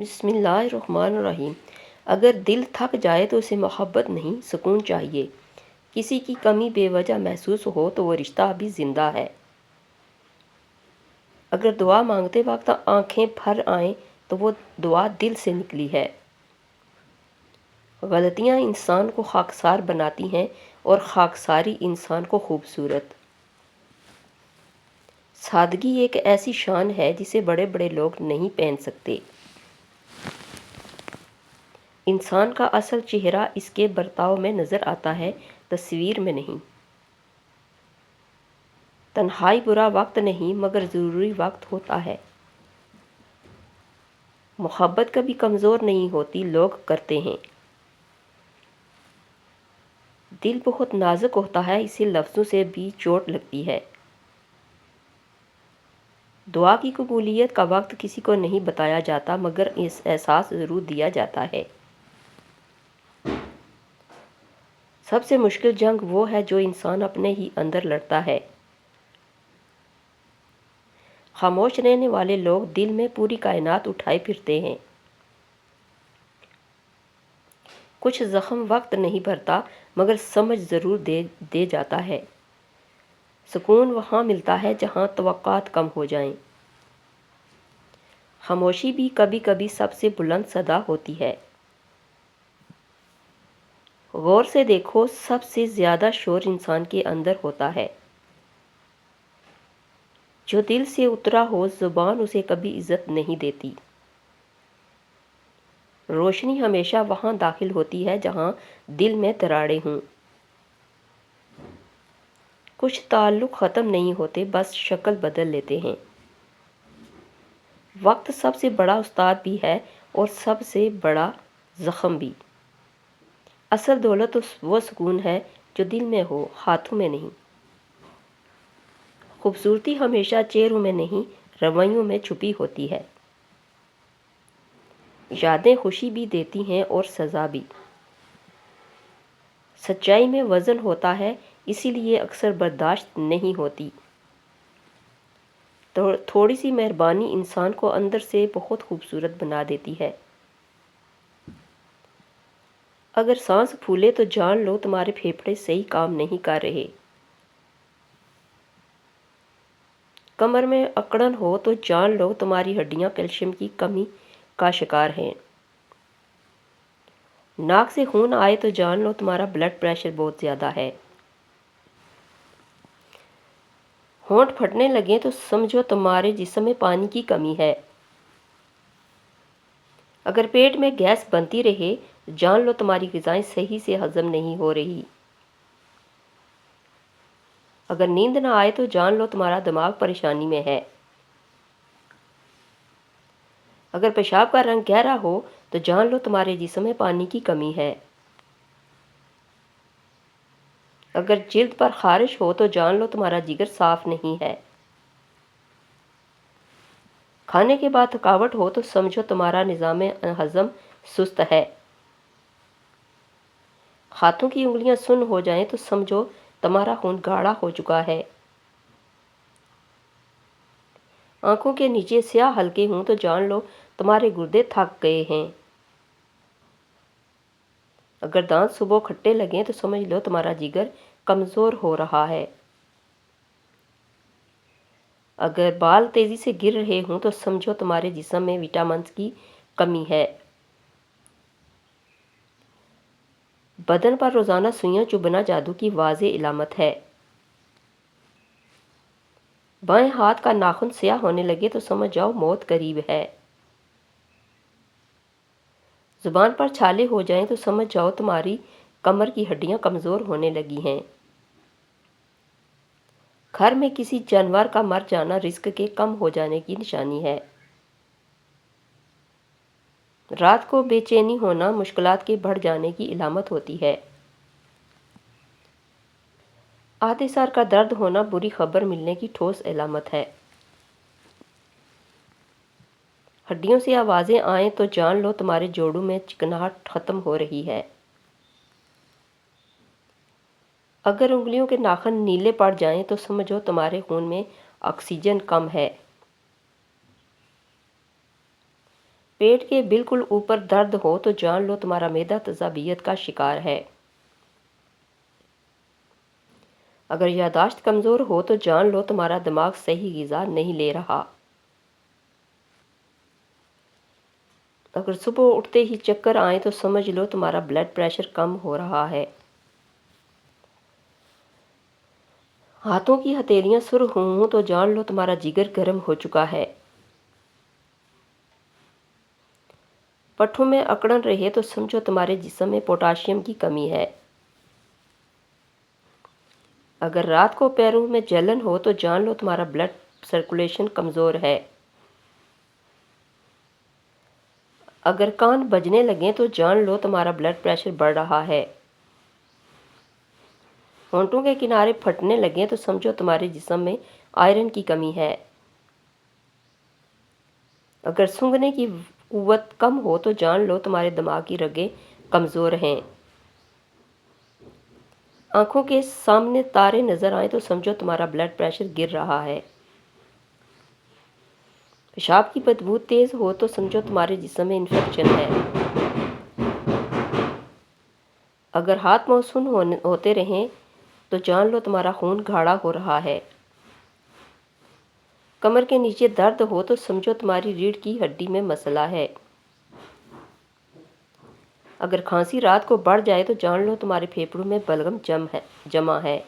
بسم اللہ الرحمن الرحیم۔ اگر دل تھک جائے تو اسے محبت نہیں، سکون چاہیے۔ کسی کی کمی بے وجہ محسوس ہو تو وہ رشتہ ابھی زندہ ہے۔ اگر دعا مانگتے وقت آنکھیں بھر آئیں تو وہ دعا دل سے نکلی ہے۔ غلطیاں انسان کو خاکسار بناتی ہیں اور خاکساری انسان کو خوبصورت۔ سادگی ایک ایسی شان ہے جسے بڑے بڑے لوگ نہیں پہن سکتے۔ انسان کا اصل چہرہ اس کے برتاؤ میں نظر آتا ہے، تصویر میں نہیں۔ تنہائی برا وقت نہیں مگر ضروری وقت ہوتا ہے۔ محبت کبھی کمزور نہیں ہوتی، لوگ کرتے ہیں۔ دل بہت نازک ہوتا ہے، اسے لفظوں سے بھی چوٹ لگتی ہے۔ دعا کی قبولیت کا وقت کسی کو نہیں بتایا جاتا مگر اس احساس ضرور دیا جاتا ہے۔ سب سے مشکل جنگ وہ ہے جو انسان اپنے ہی اندر لڑتا ہے۔ خاموش رہنے والے لوگ دل میں پوری کائنات اٹھائے پھرتے ہیں۔ کچھ زخم وقت نہیں بھرتا مگر سمجھ ضرور دے جاتا ہے۔ سکون وہاں ملتا ہے جہاں توقعات کم ہو جائیں۔ خاموشی بھی کبھی کبھی سب سے بلند صدا ہوتی ہے۔ غور سے دیکھو، سب سے زیادہ شور انسان کے اندر ہوتا ہے۔ جو دل سے اترا ہو زبان اسے کبھی عزت نہیں دیتی۔ روشنی ہمیشہ وہاں داخل ہوتی ہے جہاں دل میں دراڑیں ہوں۔ کچھ تعلق ختم نہیں ہوتے، بس شکل بدل لیتے ہیں۔ وقت سب سے بڑا استاد بھی ہے اور سب سے بڑا زخم بھی۔ اصل دولت وہ سکون ہے جو دل میں ہو، ہاتھوں میں نہیں۔ خوبصورتی ہمیشہ چہروں میں نہیں، رویوں میں چھپی ہوتی ہے۔ یادیں خوشی بھی دیتی ہیں اور سزا بھی۔ سچائی میں وزن ہوتا ہے، اسی لیے اکثر برداشت نہیں ہوتی۔ تھوڑی سی مہربانی انسان کو اندر سے بہت خوبصورت بنا دیتی ہے۔ اگر سانس پھولے تو جان لو تمہارے پھیپھڑے صحیح کام نہیں کر رہے۔ کمر میں اکڑن ہو تو جان لو تمہاری ہڈیاں کیلشیم کی کمی کا شکار ہیں۔ ناک سے خون آئے تو جان لو تمہارا بلڈ پریشر بہت زیادہ ہے۔ ہونٹ پھٹنے لگیں تو سمجھو تمہارے جسم میں پانی کی کمی ہے۔ اگر پیٹ میں گیس بنتی رہے جان لو تمہاری غذائیں صحیح سے ہضم نہیں ہو رہی۔ اگر نیند نہ آئے تو جان لو تمہارا دماغ پریشانی میں ہے۔ اگر پیشاب کا رنگ گہرا ہو تو جان لو تمہارے جسم میں پانی کی کمی ہے۔ اگر جلد پر خارش ہو تو جان لو تمہارا جگر صاف نہیں ہے۔ کھانے کے بعد تھکاوٹ ہو تو سمجھو تمہارا نظام ہضم سست ہے۔ ہاتھوں کی انگلیاں سن ہو جائیں تو سمجھو تمہارا خون گاڑھا ہو چکا ہے۔ آنکھوں کے نیچے سیاہ حلقے ہوں تو جان لو تمہارے گردے تھک گئے ہیں۔ اگر دانت صبح کھٹے لگیں تو سمجھ لو تمہارا جگر کمزور ہو رہا ہے۔ اگر بال تیزی سے گر رہے ہوں تو سمجھو تمہارے جسم میں وٹامنز کی کمی ہے۔ بدن پر روزانہ سوئیاں چبھنا جادو کی واضح علامت ہے۔ بائیں ہاتھ کا ناخن سیاہ ہونے لگے تو سمجھ جاؤ موت قریب ہے۔ زبان پر چھالے ہو جائیں تو سمجھ جاؤ تمہاری کمر کی ہڈیاں کمزور ہونے لگی ہیں۔ گھر میں کسی جانور کا مر جانا رزق کے کم ہو جانے کی نشانی ہے۔ رات کو بے چینی ہونا مشکلات کے بڑھ جانے کی علامت ہوتی ہے۔ آدھے سر کا درد ہونا بری خبر ملنے کی ٹھوس علامت ہے۔ ہڈیوں سے آوازیں آئیں تو جان لو تمہارے جوڑوں میں چکناہٹ ختم ہو رہی ہے۔ اگر انگلیوں کے ناخن نیلے پڑ جائیں تو سمجھو تمہارے خون میں آکسیجن کم ہے۔ پیٹ کے بالکل اوپر درد ہو تو جان لو تمہارا معدہ تذابیت کا شکار ہے۔ اگر یادداشت کمزور ہو تو جان لو تمہارا دماغ صحیح غذا نہیں لے رہا۔ اگر صبح اٹھتے ہی چکر آئیں تو سمجھ لو تمہارا بلڈ پریشر کم ہو رہا ہے۔ ہاتھوں کی ہتھیلیاں سرخ ہوں تو جان لو تمہارا جگر گرم ہو چکا ہے۔ پٹھوں میں اکڑن رہے تو سمجھو تمہارے جسم میں پوٹاشیم کی کمی ہے۔ اگر رات کو پیروں میں جلن ہو تو جان لو تمہارا بلڈ سرکولیشن کمزور ہے۔ اگر کان بجنے لگیں تو جان لو تمہارا بلڈ پریشر بڑھ رہا ہے۔ ہونٹوں کے کنارے پھٹنے لگیں تو سمجھو تمہارے جسم میں آئرن کی کمی ہے۔ اگر سونگھنے کی قوت کم ہو تو جان لو تمہارے دماغ کی رگیں کمزور ہیں۔ آنکھوں کے سامنے تارے نظر آئیں تو سمجھو تمہارا بلڈ پریشر گر رہا ہے۔ پیشاب کی بدبو تیز ہو تو سمجھو تمہارے جسم میں انفیکشن ہے۔ اگر ہاتھ موسون ہوتے رہیں تو جان لو تمہارا خون گاڑھا ہو رہا ہے۔ کمر کے نیچے درد ہو تو سمجھو تمہاری ریڑھ کی ہڈی میں مسئلہ ہے۔ اگر کھانسی رات کو بڑھ جائے تو جان لو تمہارے پھیپھڑوں میں بلغم جمع ہے۔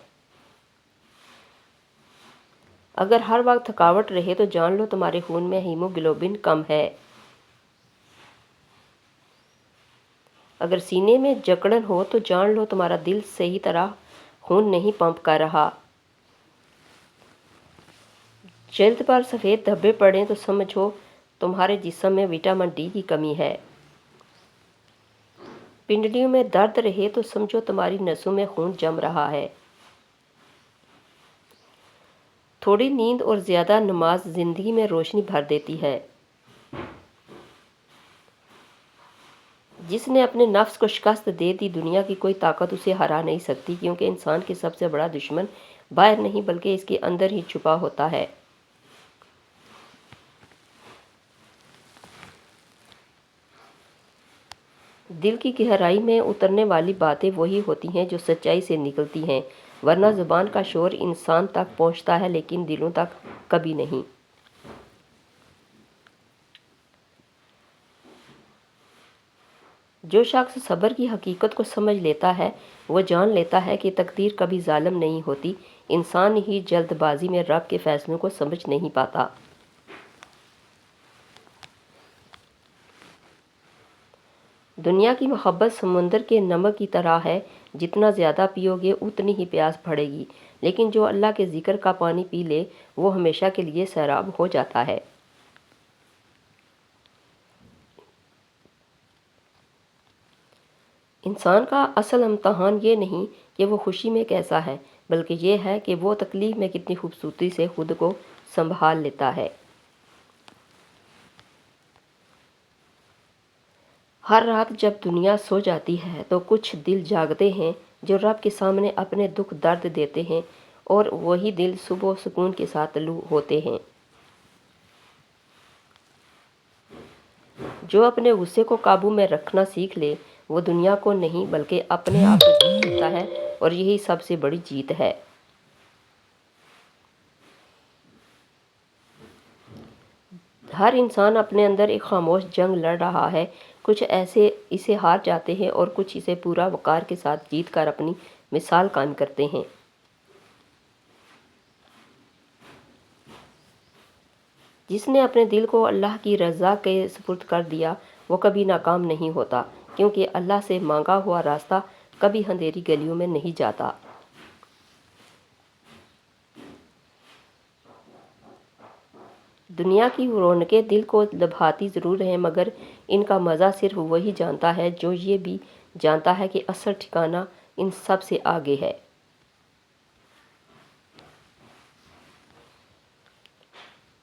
اگر ہر وقت تھکاوٹ رہے تو جان لو تمہارے خون میں ہیموگلوبن کم ہے۔ اگر سینے میں جکڑن ہو تو جان لو تمہارا دل صحیح طرح خون نہیں پمپ کر رہا۔ جلد پر سفید دھبے پڑیں تو سمجھو تمہارے جسم میں وٹامن ڈی کی کمی ہے۔ پنڈلیوں میں درد رہے تو سمجھو تمہاری نسوں میں خون جم رہا ہے۔ تھوڑی نیند اور زیادہ نماز زندگی میں روشنی بھر دیتی ہے۔ جس نے اپنے نفس کو شکست دے دی دنیا کی کوئی طاقت اسے ہرا نہیں سکتی، کیونکہ انسان کے سب سے بڑا دشمن باہر نہیں بلکہ اس کے اندر ہی چھپا ہوتا ہے۔ دل کی گہرائی میں اترنے والی باتیں وہی ہوتی ہیں جو سچائی سے نکلتی ہیں، ورنہ زبان کا شور انسان تک پہنچتا ہے لیکن دلوں تک کبھی نہیں۔ جو شخص صبر کی حقیقت کو سمجھ لیتا ہے وہ جان لیتا ہے کہ تقدیر کبھی ظالم نہیں ہوتی، انسان ہی جلد بازی میں رب کے فیصلوں کو سمجھ نہیں پاتا۔ دنیا کی محبت سمندر کے نمک کی طرح ہے، جتنا زیادہ پیو گے اتنی ہی پیاس بڑھے گی، لیکن جو اللہ کے ذکر کا پانی پی لے وہ ہمیشہ کے لیے سیراب ہو جاتا ہے۔ انسان کا اصل امتحان یہ نہیں کہ وہ خوشی میں کیسا ہے، بلکہ یہ ہے کہ وہ تکلیف میں کتنی خوبصورتی سے خود کو سنبھال لیتا ہے۔ ہر رات جب دنیا سو جاتی ہے تو کچھ دل جاگتے ہیں جو رب کے سامنے اپنے دکھ درد دیتے ہیں، اور وہی دل صبح سکون کے ساتھ طلوع ہوتے ہیں۔ جو اپنے غصے کو قابو میں رکھنا سیکھ لے وہ دنیا کو نہیں بلکہ اپنے آپ کو جیت لیتا ہے، اور یہی سب سے بڑی جیت ہے۔ ہر انسان اپنے اندر ایک خاموش جنگ لڑ رہا ہے، کچھ ایسے اسے ہار جاتے ہیں اور کچھ اسے پورا وقار کے ساتھ جیت کر اپنی مثال قائم کرتے ہیں۔ جس نے اپنے دل کو اللہ کی رضا کے سپرد کر دیا وہ کبھی ناکام نہیں ہوتا، کیونکہ اللہ سے مانگا ہوا راستہ کبھی اندھیری گلیوں میں نہیں جاتا۔ دنیا کی رونقیں دل کو لبھاتی ضرور ہیں، مگر ان کا مزہ صرف وہی جانتا ہے جو یہ بھی جانتا ہے کہ اصل ٹھکانہ ان سب سے آگے ہے۔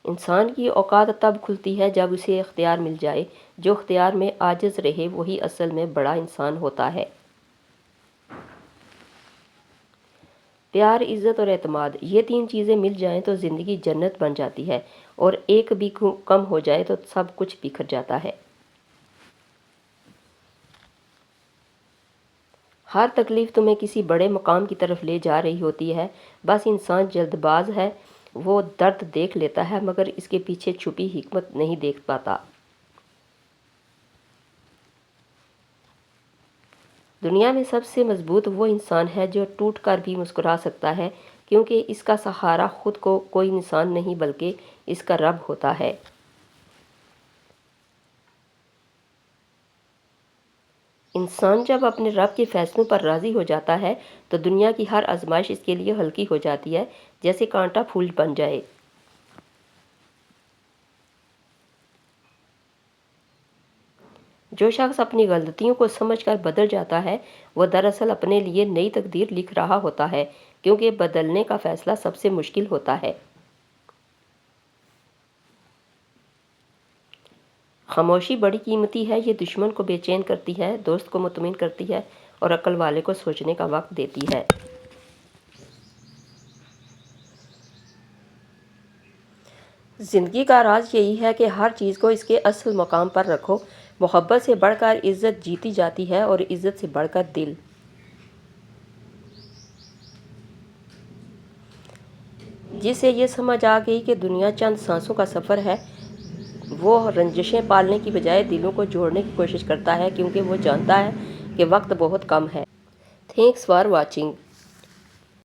انسان کی اوقات تب کھلتی ہے جب اسے اختیار مل جائے، جو اختیار میں عاجز رہے وہی اصل میں بڑا انسان ہوتا ہے۔ پیار، عزت اور اعتماد، یہ تین چیزیں مل جائیں تو زندگی جنت بن جاتی ہے، اور ایک بھی کم ہو جائے تو سب کچھ بکھر جاتا ہے۔ ہر تکلیف تمہیں کسی بڑے مقام کی طرف لے جا رہی ہوتی ہے، بس انسان جلد باز ہے، وہ درد دیکھ لیتا ہے مگر اس کے پیچھے چھپی حکمت نہیں دیکھ پاتا۔ دنیا میں سب سے مضبوط وہ انسان ہے جو ٹوٹ کر بھی مسکرا سکتا ہے، کیونکہ اس کا سہارا خود کو کوئی انسان نہیں بلکہ اس کا رب ہوتا ہے۔ انسان جب اپنے رب کے فیصلوں پر راضی ہو جاتا ہے تو دنیا کی ہر آزمائش اس کے لیے ہلکی ہو جاتی ہے، جیسے کانٹا پھول بن جائے۔ جو شخص اپنی غلطیوں کو سمجھ کر بدل جاتا ہے وہ دراصل اپنے لیے نئی تقدیر لکھ رہا ہوتا ہے، کیونکہ بدلنے کا فیصلہ سب سے مشکل ہوتا ہے۔ خاموشی بڑی قیمتی ہے، یہ دشمن کو بے چین کرتی ہے، دوست کو مطمئن کرتی ہے اور عقل والے کو سوچنے کا وقت دیتی ہے۔ زندگی کا راز یہی ہے کہ ہر چیز کو اس کے اصل مقام پر رکھو۔ محبت سے بڑھ کر عزت جیتی جاتی ہے اور عزت سے بڑھ کر دل۔ جسے یہ سمجھ آ گئی کہ دنیا چند سانسوں کا سفر ہے، وہ رنجشیں پالنے کی بجائے دلوں کو جوڑنے کی کوشش کرتا ہے، کیونکہ وہ جانتا ہے کہ وقت بہت کم ہے۔ Thanks for watching.